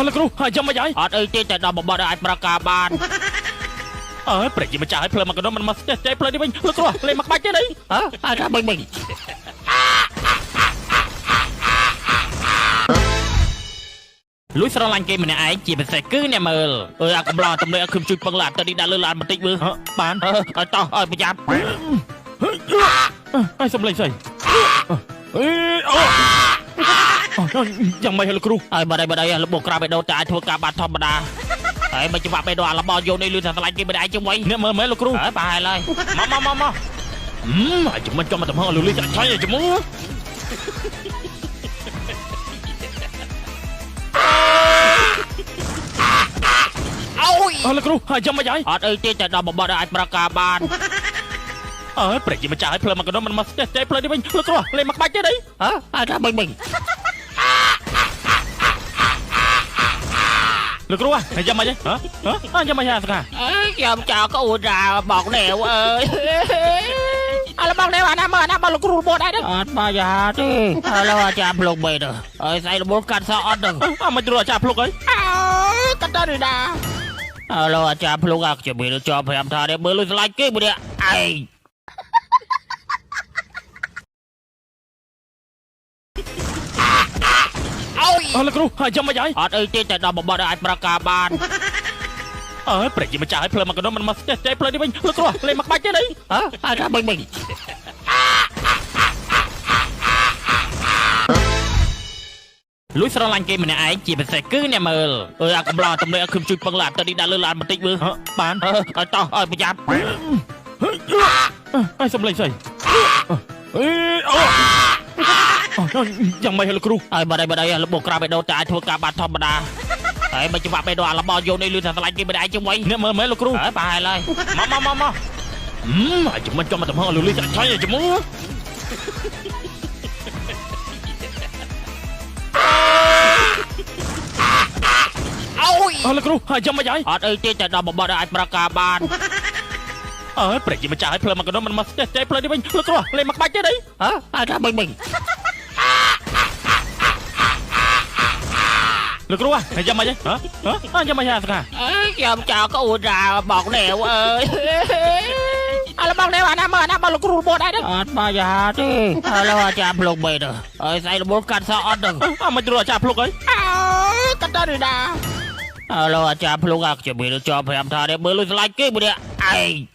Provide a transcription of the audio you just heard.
លោកគ្រូចាំមិនអីអត់អីទេតែដល់បបត់អាចប្រកាបានប្រតិម្ចាស់ឲ្យភ្លើមកកណ្ដុំមិនមកស្ទះចេះភ្លើនេះវិញលោកគ្រូលេងមកក្បាច់ទេអីអាចថាបិញលួយស្រឡាញ់គេម្នាក់ឯងជាពិសេសគឺអ្នកមើលអាកំឡោះទំនេរឲ្យខ្ញុំជួយពឹងឡានទៅនេះដាក់លើឡានបន្តិចមើលបានឲ្យតោះឲ្យប្រយ័ត្នឲ្យសំលេងស្អីយ៉ាងម៉េចលោកគ្រូឲ្យបាត់អីលបោះក្រាបបេដោតែអាចធ្វើការបានធម្មតាហើយមិនច្បាប់បេដោអាឡបោយកនេះលឿនថាឆ្លាញ់គេមិនអាចជាមួយអ្នកមើលមែនលោកគ្រូហើយប្រហែលហើយមកអាចជំនចំមកតំហងលូលីចាក់ឆៃជាមួយលោកគ្រូចាំមិនអីអត់អីទេតែដល់បបត់អាចប្រកាបានប្រតិម្ចាស់ឲ្យភ្លើមកកណ្ដុំមិនមកស្ទះចេះភ្លើនេះវិញលោកគ្រូលេងមកក្បាច់ទេអីអាចថាបិញលោកគ្រូចាំមិនអីចាំមិនស្កាខ្ញុំចោលកូនរាบอกแนวលោកបងแนวអាណាមើលអាណាបើលោកគ្រូរបួសដែរអត់បើយ៉ាទេឥឡូវអាចារ្យភ្លុកបែទៅហើយស្អីរបួសកាត់សអត់ទៅមិនត្រូវអាចារ្យភ្លុកអីកាត់ទៅនេះណាឥឡូវអាចារ្យភ្លុកអាខ្ញុំមានចោល5ថានេះមើលលុយស្លាច់គេមួយនេះឯងលោកគ្រូចាំមិនអីអត់អីទេតែដល់បបត់អាចប្រកាបានប្រតិម្ចាស់ឲ្យភ្លើមកកណ្ដុំមិនមកស្ទះចេះភ្លើនេះវិញលោកគ្រូលេងមកក្បាច់ទេអីអាចថាបិញលួយស្រឡាញ់គេម្នាក់ឯងជាពិសេសគឺអ្នកមើលអាកំឡោះទំនេរឲ្យខ្ញុំជួយពឹងឡានទៅនេះដាក់លើឡានបន្តិចមើលបានឲ្យតោះឲ្យប្រយ័ត្នឲ្យសំលេងស្អីយ៉ាងម៉េចលោកគ្រូឲ្យបាត់អីលបោះក្រាបបេដោតែអាចធ្វើការបានធម្មតាហើយមិនច្បាប់បេដោអាឡបោយកនេះលឿនថាឆ្លាញ់គេមិនអាចជាមួយអ្នកមើលមែនលោកគ្រូហើយប្រហែលហើយមកអាចជំនចំមកតំហងលូលីចាក់ឆៃជាមួយលោកគ្រូចាំមិនអីអត់អីទេតែដល់បបត់អាចប្រកាបានប្រតិម្ចាស់ឲ្យភ្លើមកកណ្ដុំមិនមកស្ទះចេះភ្លើនេះវិញលោកគ្រូលេងមកក្បាច់ទេអីអាចថាបិញលោកគ្រូចាំមិនអីចាំមិនស្កាខ្ញុំចោលកូនរាบอกแนวលោកបងแนวអាណាមើលអាណាបើលោកគ្រូរបួសដែរអត់បើយ៉ាទេឥឡូវអាចារ្យភ្លុកបែទៅហើយស្អីរបួសកាត់សអត់ទៅមិនត្រូវអាចារ្យភ្លុកអីកាត់ទៅនេះណាឥឡូវអាចារ្យភ្លុកអាខ្ញុំមានចោល5ថានេះមើលលុយស្លាច់គេមួយនេះឯង